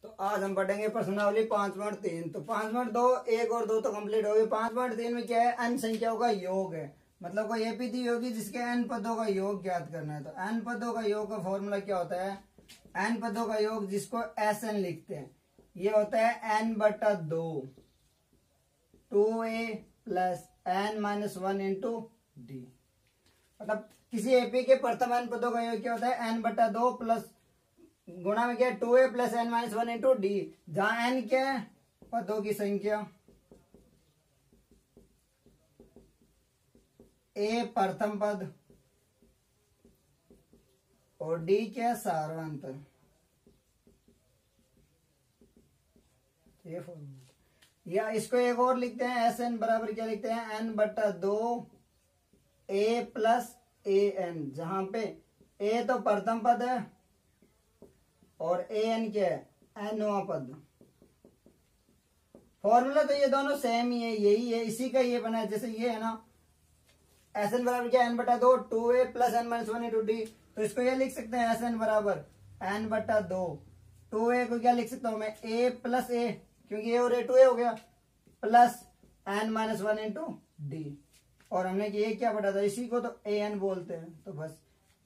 तो आज हम पढ़ेंगे प्रश्नावली 5.3। तो 5.2 1 और 2 तो कंप्लीट हो गए। 5.3 में क्या है, n संख्याओं का योग है। मतलब कोई एपी दी होगी जिसके n पदों का योग ज्ञात करना है। तो n पदों का योग का फॉर्मूला क्या होता है, n पदों का योग जिसको Sn लिखते हैं, ये होता है n/2 2a plus n-1 into D. मतलब किसी एपी के प्रथम n पदों का योग क्या होता है, n/2 प्लस गुणा में क्या है 2a plus n-1 into D, जहां n क्या है पदों की संख्या, a प्रथम पद और d क्या है सार्वंतर। ये फॉर्मूला, या इसको एक और लिखते हैं, Sn बराबर क्या लिखते हैं, n/2 a प्लस an, जहां पे a तो प्रथम पद है और an क्या है nवां पद। फॉर्मूला तो ये दोनों सेम ही है, यही है, इसी का ये बना है। जैसे ये है ना, Sn बराबर क्या n/2 2a plus n-1 into D, तो इसको ये लिख सकते हैं Sn बराबर n/2 2a को क्या लिख सकता हूं मैं a प्लस a, क्योंकि a और a 2a हो गया, प्लस n-1 इंटू डी। और हमने ये क्या पढ़ा था, इसी को तो an बोलते हैं। तो बस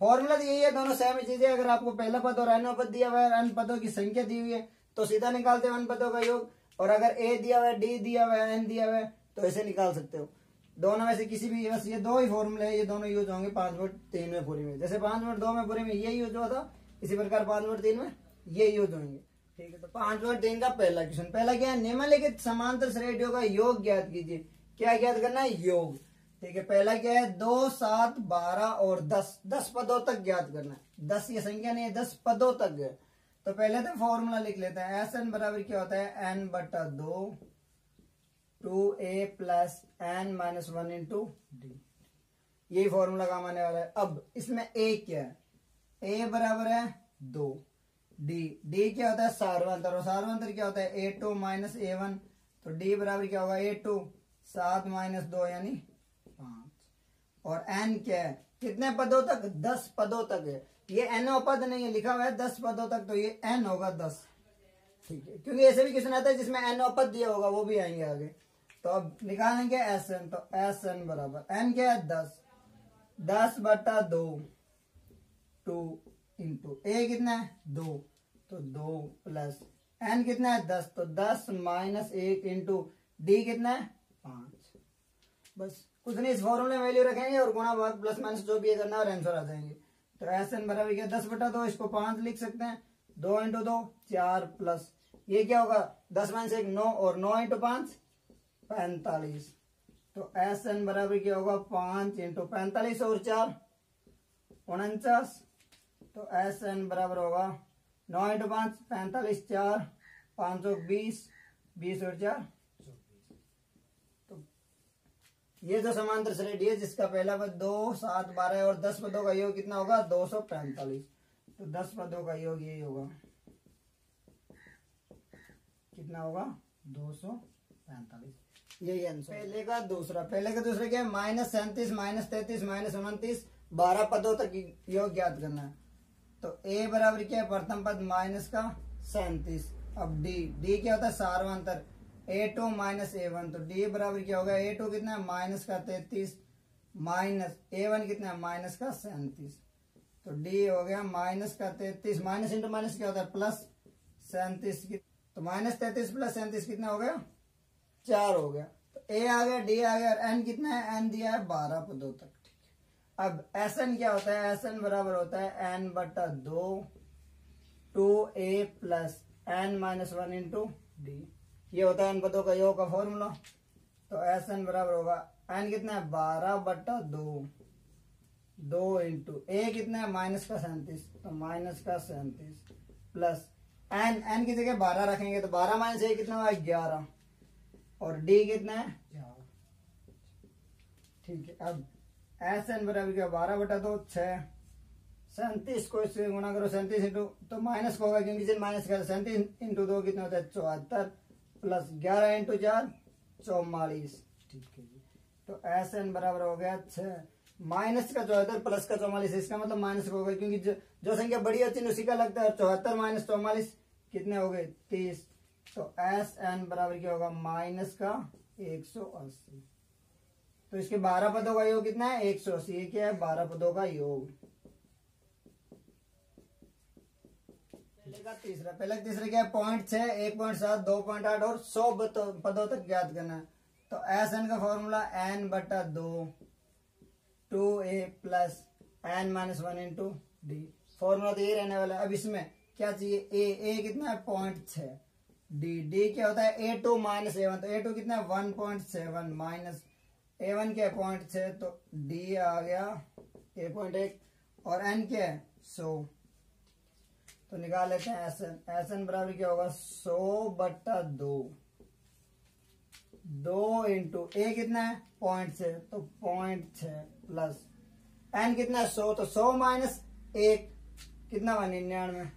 फॉर्मूला तो यही है, दोनों सेम चीजें। अगर आपको पहला पद और n पद दिया हुआ है, n पदों की संख्या दी हुई है, तो सीधा निकालते हो n पदों का योग। और अगर a दिया हुआ है, d दिया हुआ है, n दिया हुआ है, तो ऐसे निकाल सकते हो। दोनों में से किसी भी, बस ये दो ही फॉर्मूले है, ये दोनों यूज होंगे 5.3 में पूरी में। जैसे 5.2 में पूरी में ये यूज हुआ था, इसी प्रकार 5.3 में ये यूज होंगे। ठीक है, तो 5.3 का पहला क्वेश्चन, पहला क्या है, निम्नलिखित समांतर श्रेणियों का योग ज्ञात कीजिए। क्या ज्ञात करना है, योग। ठीक है, पहला क्या है 2 7 12 और 10 पदों तक ज्ञात करना है। 10 ये संख्या नहीं है, 10 पदों तक है। तो पहले तो फॉर्मूला लिख लेते हैं, Sn बराबर क्या होता है n/2 2a plus n-1 into D. यही फॉर्मूला काम आने वाला है। अब इसमें a क्या है, a बराबर है 2, d क्या होता है सार्वंतर, और सार्वंतर क्या होता है a2 माइनस a1, तो d बराबर क्या होगा a2 7 माइनस 2 यानी 5। और n क्या है, कितने पदों तक, 10 पदों तक है। ये n पद नहीं है, लिखा हुआ है 10 पदों तक, तो ये n होगा 10। ठीक है, क्योंकि ऐसे भी क्वेश्चन आता है जिसमें n पद दिया होगा, वो भी आएंगे आगे। तो अब निकालेंगे Sn, तो Sn बराबर n क्या है 10/2 2 इंटू a कितना है 2, तो 2 प्लस n कितना है 10, तो 10 माइनस 1 इंटू डी कितना है 5। बस कुछ नहीं, इस फॉर्मूले में वैल्यू रखेंगे और गुणा भाग प्लस माइनस जो भी ये करना है और आंसर आ जाएंगे। तो Sn बराबर क्या 10/2, इसको 5 लिख सकते हैं, 2 इंटू 2 4 प्लस ये क्या होगा 10 माइनस 1 9, और 9 इंटू 5 45। तो Sn बराबर क्या होगा 5 इंटू 45 और 4 49। तो Sn बराबर होगा 9 इंटू 5 45 4 520 20 और 4 24। तो ये जो समांतर श्रेणी है जिसका पहला पद 2 7 12 और 10 पदों का योग कितना होगा 245। तो 10 पदों का योग यही होगा, कितना होगा 245। यही आंसर। पहले का दूसरा क्या है, -37 -33 -29 12 पदों तक योग ज्ञात करना है। तो a बराबर क्या है प्रथम पद माइनस का 37। अब d क्या होता है सार्वंतर a2 माइनस a1, तो d बराबर क्या होगा a2 कितना है माइनस का 33 माइनस a1 कितना है माइनस का 37। तो d हो गया माइनस का 33, माइनस इंटू माइनस क्या होता है प्लस 37 की, तो -33 प्लस 37 कितना हो गया 4 हो गया। तो a आ गया, d आ गया, और n कितना है, n दिया है 12 पदों तक। ठीक है, अब Sn क्या होता है, Sn बराबर होता है n/2 2a plus n-1 into D. ये होता है n पदों का योग का फॉर्मूला। तो Sn बराबर होगा n कितना है 12/2 2 इंटू a कितना है माइनस का 37, तो माइनस का 37 प्लस n की जगह 12 रखेंगे, तो 12 माइनस a कितना हुआ 11, और d कितना है 4। ठीक है, अब Sn बराबर क्या 12/2 6 37 को इससे गुणा करो 37 इंटू, तो माइनस को होगा क्योंकि माइनस का 37 इंटू 2 कितना होता है 74 प्लस 11 इंटू 4 44। ठीक है जी, तो Sn बराबर हो गया 6 माइनस का 74 प्लस का 44, इसका मतलब माइनस होगा क्योंकि जो संख्या बड़ी होती है उसी का लगता है। 74 माइनस 44 कितने हो गए 30। तो एस एन बराबर क्या होगा माइनस का 180। तो इसके 12 पदों का योग कितना है 180। ये क्या है 12 पदों का योग। पहले तीसरा क्या है 0.6 1.7 2.8 और 100 पदों तक ज्ञात करना है। तो एस एन का फॉर्मूला एन बटा 2 2a plus N minus 1 into D. Formula तो ये रहने वाला है। अब इसमें क्या चाहिए ए कितना है 0.6, डी क्या होता है A2 माइनस A1। तो A2 कितना है 1.7 माइनस A1 क्या है 0.6। तो डी आ गया 1.1 और एन क्या है 100। तो निकाल लेते हैं एस एन बराबर क्या होगा 100 बट्टा 2 इंटू ए कितना है 0.6 तो 0.6 प्लस एन कितना है 100 तो 100 माइनस 1 कितना हुआ 99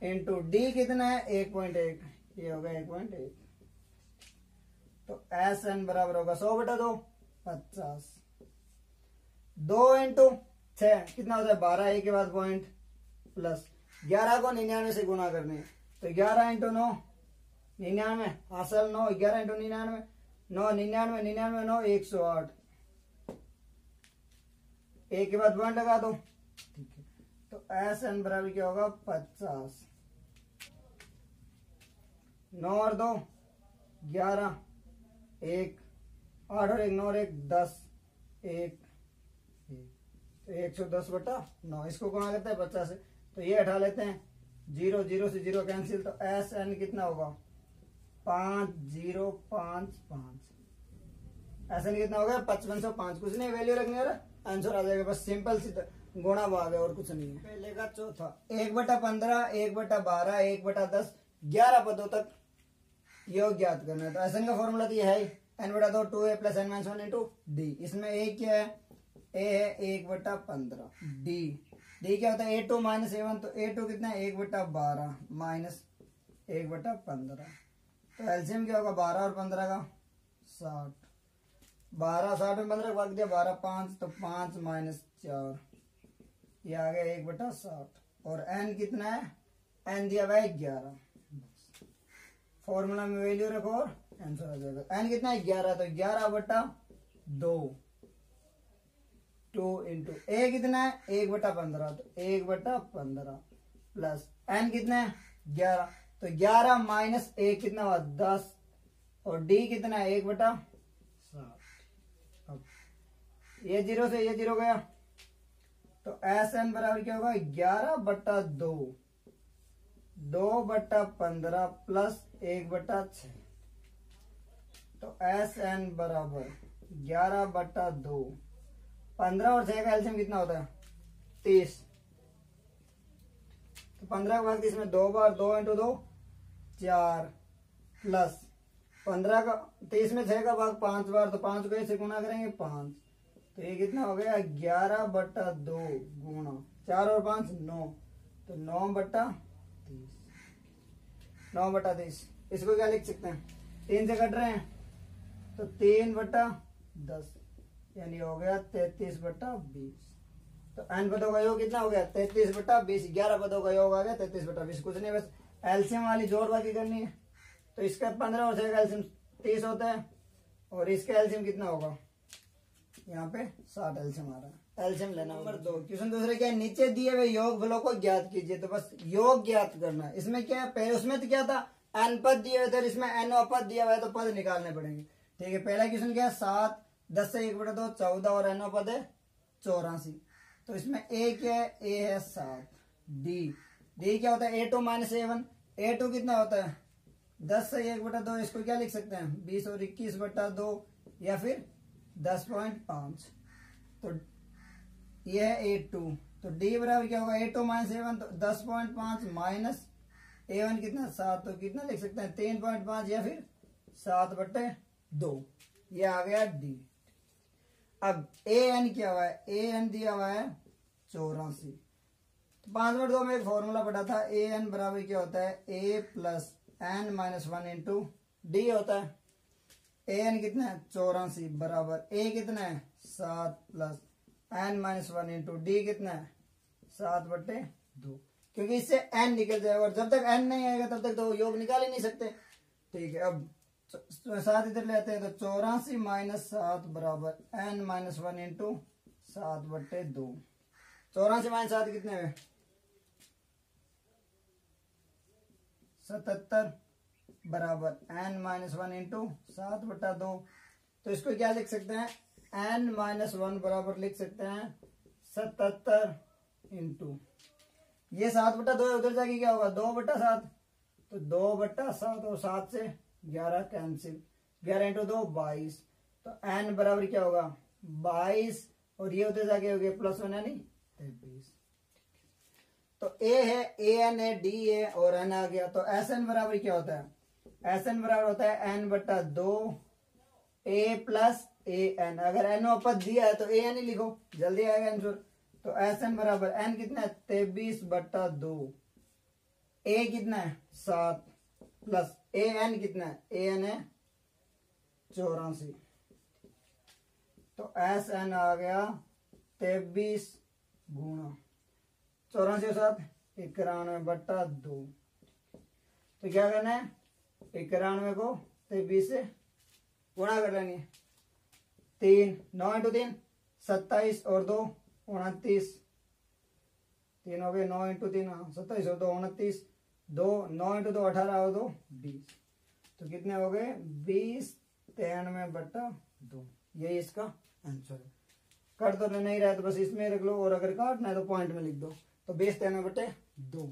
इंटू डी कितना है 1.1 ये होगा 1.1। तो एस एन बराबर होगा 100 बटा 2 50। 2 इंटू 6 कितना होता है 12 ए के बाद पॉइंट प्लस 11 को 99 से गुना करने। तो 11 इंटू 9 99 हासिल 9 11 इंटू 99 9 99 99 9 108 एक के बाद पॉइंट लगा दो ठीक है। तो एस एन बराबर क्या होगा 50। 9 और 2 11 1 8 और 1 9 और 1 10 1 तो 110 बटा 9 इसको गुणा करते हैं 50 से। तो ये हटा लेते हैं 0 0 से 0 कैंसिल। तो एस एन कितना होगा 5055 एस एन कितना होगा 5505। कुछ नहीं वैल्यू रखने आंसर आ जाएगा। बस सिंपल सी गुणा भाग है और कुछ नहीं है। पहले का चौथा 1/15 1/12 1/10 11 पदों तक योग ज्ञात करना है। तो एस एन का फॉर्मूला तो ये है एन बटा 2 2a plus N minus 1 into D. इसमें ए क्या है ए है 1/15 डी क्या होता है A2 माइनस A1। तो A2 कितना है 1/12 माइनस 1/15। तो एलसीएम क्या होगा 12 और 15 का 60। 12 60 में 15 भाग दिया 12 5 तो 5 माइनस 4 ये आ गया 1/60। और एन कितना है एन दिया हुआ है 11। फॉर्मूला में वैल्यू रखो और आंसर आ जाएगा। एन कितना है 11 तो 11/2 2 इंटू ए कितना है 1/15 तो 1/15 प्लस एन कितना है 11 तो 11 माइनस 1 कितना हुआ 10 और डी कितना है 1/60। अब ये 0 से ये 0 गया तो एस एन बराबर क्या होगा 11/2 2/15 प्लस 1/6। तो एस एन बराबर 11/2 15 और 6 का एलसीएम कितना होता है 30। तो 15 के बाद इसमें 2 बार 2 इंटू 2 4 प्लस 15 का 30 में 6 का भाग 5 बार तो 5 को ऐसे गुना करेंगे 5। तो ये कितना हो गया 11/2 गुणा 4 और 5 9 तो 9/30 9/30। इसको क्या लिख सकते हैं 3 से कट रहे हैं तो 3/10 यानी हो गया 33/20। तो एन पदों का योग कितना हो गया 33/20। 11 पदों का योग आ गया 33/20। कुछ नहीं बस एलसीएम वाली जोड़बाकी करनी है। तो इसका 15 और 6 का एलसीएम 30 होता है और इसका एलसीएम कितना होगा यहाँ पे 60 एलसीएम आ रहा है। एलसीएम लेना नंबर 2 क्वेश्चन दूसरे क्या है नीचे दिए हुए योग बलों को ज्ञात कीजिए। तो बस योग ज्ञात करना है। इसमें क्या है पहले उसमें तो क्या था एन पद दिए हुए थे और इसमें एन पद दिया हुआ है तो पद निकालने पड़ेंगे। ठीक है पहला क्वेश्चन क्या है 7 10 से 1/2 14 और एन पद है 84। तो इसमें ए क्या है ए है 7 डी क्या होता है A2 माइनस A1। A2 कितना होता है 10 से 1/2 इसको क्या लिख सकते हैं 20 और 21/2 या फिर 10.5। तो ये है A2 तो D बराबर क्या होगा A2 माइनस A1 तो 10.5 माइनस A1 कितना 7 तो कितना लिख सकते हैं 3.5 या फिर 7/2 ये आ गया D। अब AN क्या हुआ है AN दिया हुआ है 84। तो 5/2 में एक फॉर्मूला पढ़ा था AN बराबर क्या होता है A plus N minus 1 into D होता है। AN कितना है 84 बराबर A कितना है 7 plus N minus 1 into D कितना है 7/2। क्योंकि इससे n निकल जाएगा और जब तक n नहीं आएगा तब तक तो योग निकाल ही नहीं सकते। ठीक है, अब 7 इधर लेते हैं तो 84 माइनस 7 बराबर n माइनस 1 इंटू 7/2। 84 माइनस 7 कितने में 77 बराबर n माइनस 1 इंटू 7/2। तो इसको क्या लिख सकते हैं, n माइनस 1 बराबर लिख सकते हैं 77 इंटू ये 7/2 उधर जाके क्या होगा 2/7, तो 2/7 और 7 से 11 कैंसिल, 11 इंटू 2 22, तो n बराबर क्या होगा 22 और ये उधर जाके हो गया +1 यानी 23। तो a है, an है, d है और n आ गया। तो Sn बराबर क्या होता है, Sn बराबर होता है n/2 a प्लस an। अगर n पद दिया है तो an ही लिखो, जल्दी आएगा आंसर। तो Sn बराबर n कितना है 23/2, a कितना है 7 प्लस an कितना है, an है 84। तो Sn आ गया 23 गुणा 84 7 91/2। तो क्या करना है 91 को 23 से गुणा कर लेनी है, 3 9 इंटू 3 27 और 2 29, 3 हो गए 9 इंटू 3 27 और 2 29, 2 9 इंटू 2 18 और 2 20। तो कितने हो गए 20 93/2। यही इसका आंसर है। कर तो नहीं रहा है तो बस इसमें रख लो, और अगर काटना है तो पॉइंट में लिख दो। तो 20 93/2,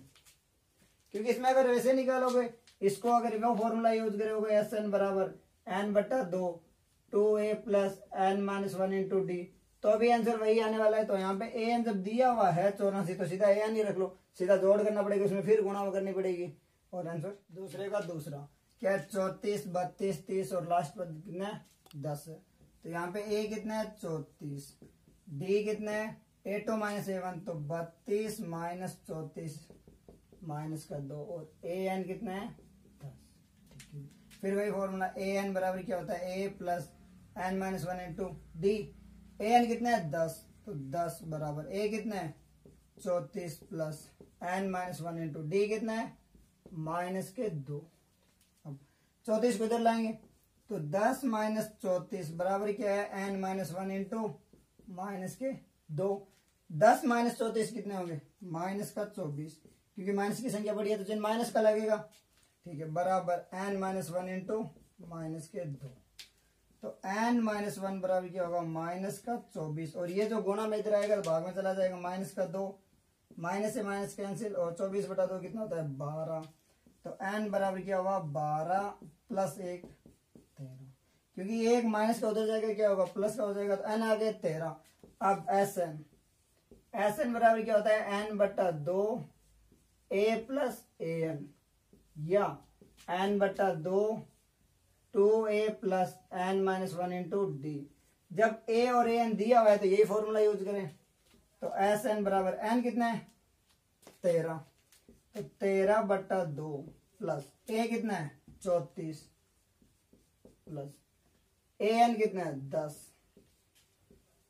क्योंकि इसमें अगर वैसे निकालोगे, इसको अगर वो फॉर्मूला यूज करोगे Sn बराबर n/2 2a plus n minus 1 into D, तो अभी आंसर वही आने वाला है। तो यहाँ पे an जब दिया हुआ है 84 तो सीधा an ही रख लो, सीधा जोड़ करना पड़ेगा, उसमें फिर गुणा करनी पड़ेगी और आंसर दूसरे का दूसरा क्या 34 32 30 और लास्ट पर कितना है 10 है। तो यहाँ पे a कितना है 34, d कितना है a2 माइनस a1 तो 32 माइनस 34 माइनस का 2 और an कितना है 10। फिर वही फॉर्मूला an बराबर क्या होता है a plus n minus 1 into D, an कितना है 10 तो 10 बराबर a कितना है 34 plus n minus 1 into D कितना है माइनस के 2। अब 34 को इधर लाएंगे तो 10 माइनस 34 बराबर क्या है n माइनस 1 इंटू माइनस के 2। 10 माइनस 34 कितने होंगे माइनस का 24, क्योंकि माइनस की संख्या बढ़ी है तो चिन्ह माइनस का लगेगा। ठीक है, बराबर n माइनस 1 इंटू माइनस के 2। तो n माइनस 1 बराबर क्या होगा माइनस का 24, और ये जो गुणा में इधर आएगा तो भाग में चला जाएगा माइनस का 2, माइनस से माइनस कैंसिल और 24/2 कितना होता है 12। तो n बराबर क्या होगा 12 प्लस 1 13, क्योंकि एक माइनस का उधर जाएगा क्या होगा प्लस का हो जाएगा, तो n आ गया 13। अब Sn बराबर क्या होता है n/2 a प्लस an या n/2 2a plus n minus 1 into D. जब a और an दिया हुआ है तो यही फॉर्मूला यूज करें। तो Sn बराबर n कितना है 13, तो 13/2 प्लस a कितना है 34 प्लस an कितना है 10।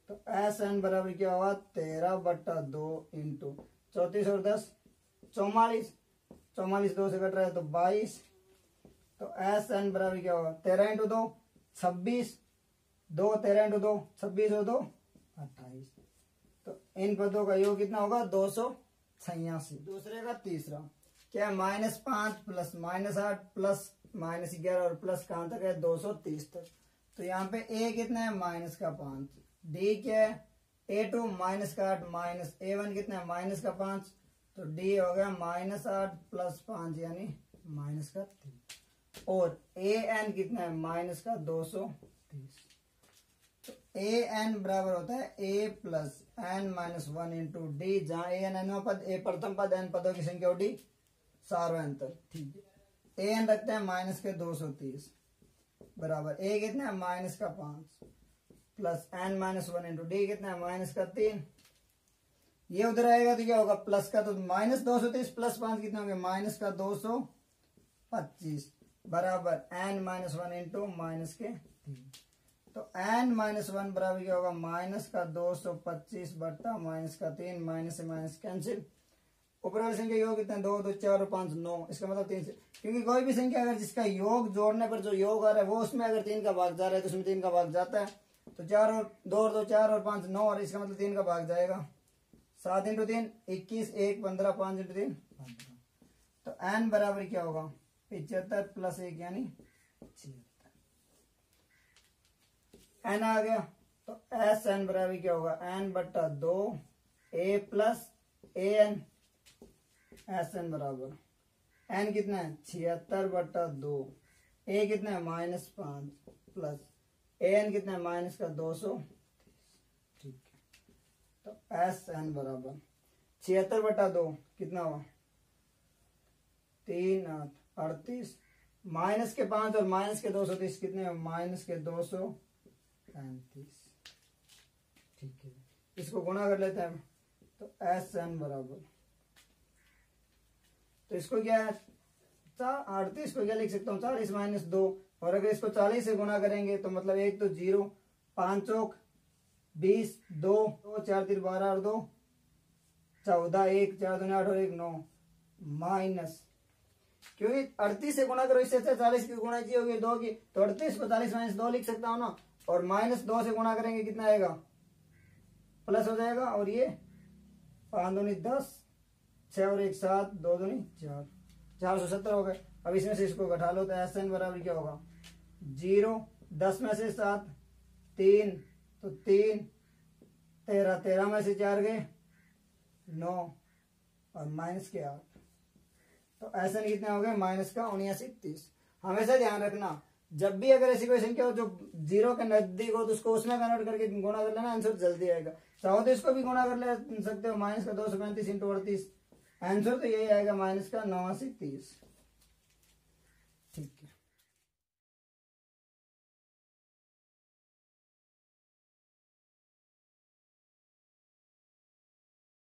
तो Sn बराबर क्या होगा 13/2 इंटू 34 और 10 44, 44 2 से कट रहा है तो 22। तो Sn बराबर क्या होगा 13 इंटू 2 26, 2 13 इंटू 2 26 और 2 28। तो इन पदों का योग कितना होगा 286। दूसरे का तीसरा क्या है -5 प्लस -8 प्लस -11 और प्लस कहां तक है 230 तक। तो यहाँ पे a कितना है माइनस का 5, d क्या है a2 माइनस का 8 माइनस a1 कितना है माइनस का 5, तो d हो गया -8 प्लस 5 यानी माइनस का 3, और an कितना है माइनस का 230। तो an बराबर होता है a plus n minus 1 into D, जहां an n पद a प्रथम पद n पदों की संख्या और d सार्वंतर। ठीक है, an रखते हैं माइनस के 230 बराबर a कितना है माइनस का 5 plus n minus 1 into D कितना है माइनस का 3। ये उधर आएगा तो क्या होगा प्लस का, तो -230 प्लस 5 कितना होंगे माइनस का 225 बराबर n माइनस 1 इंटू माइनस के 3। तो n माइनस 1 बराबर क्या होगा माइनस का 225 बट्टा माइनस का 3, माइनस से माइनस कैंसिल ऊपर वाली संख्या योग कितने 2 2 4 और 5 9, इसका मतलब 3 से, क्योंकि कोई भी संख्या अगर जिसका योग जोड़ने पर जो योग आ रहा है वो उसमें अगर 3 का भाग जा रहा है तो उसमें 3 का भाग जाता है। तो 4 और 2 और 2 4 और 5 9, और इसका मतलब 3 का भाग जाएगा। 7 इंटू 3 21, 1 15, 5 इंटू 3 15। तो n बराबर क्या होगा 75 प्लस 1 यानी 76। n आ गया तो एस एन बराबर क्या होगा n बट्टा 2 a plus A N. S N बराबर n कितना है 76 बट्टा 2, a कितना है -5 प्लस ए एन कितना है माइनस का 200। ठीक है, तो एस एन बराबर 76 बट्टा 2 कितना हुआ 3 8 38, माइनस के 5 और माइनस के 230 कितने माइनस के 235। ठीक है, इसको गुणा कर लेते हैं। तो एस एन बराबर, तो इसको क्या है 38 को क्या लिख सकता हूँ 40 माइनस 2, और अगर इसको 40 से गुणा करेंगे तो मतलब एक तो 0, 5 चौक 20, 2 4 3 12 और 2 14, 1 4 2 8 और 1 9, माइनस, क्योंकि 38 से गुणा करो इससे 40 की गुणा की होगी 2 की, तो 38 को 40 माइनस 2 लिख सकता हूँ ना, और माइनस 2 से गुणा करेंगे कितना आएगा प्लस हो जाएगा, और ये 5 दूनी 10, 6 और 1 7, 2 दूनी 4, 470 हो गए। अब इसमें से इसको घटा लो तो एस एन बराबर क्या होगा 0, 10 में से 7 3, तो 3 13, 13 में से 4 गए 9 और माइनस के 8, तो एस एन कितने हो गए माइनस का 79। हमेशा ध्यान रखना जब भी अगर ऐसी कोई संख्या हो जो 0 के नजदीक हो तो उसको उसमें कन्वर्ट करके गुणा कर लेना, आंसर जल्दी आएगा। चाहो तो इसको भी गुणा कर ले सकते हो, माइनस का 235 इंटू 38, आंसर तो यही आएगा माइनस का 89।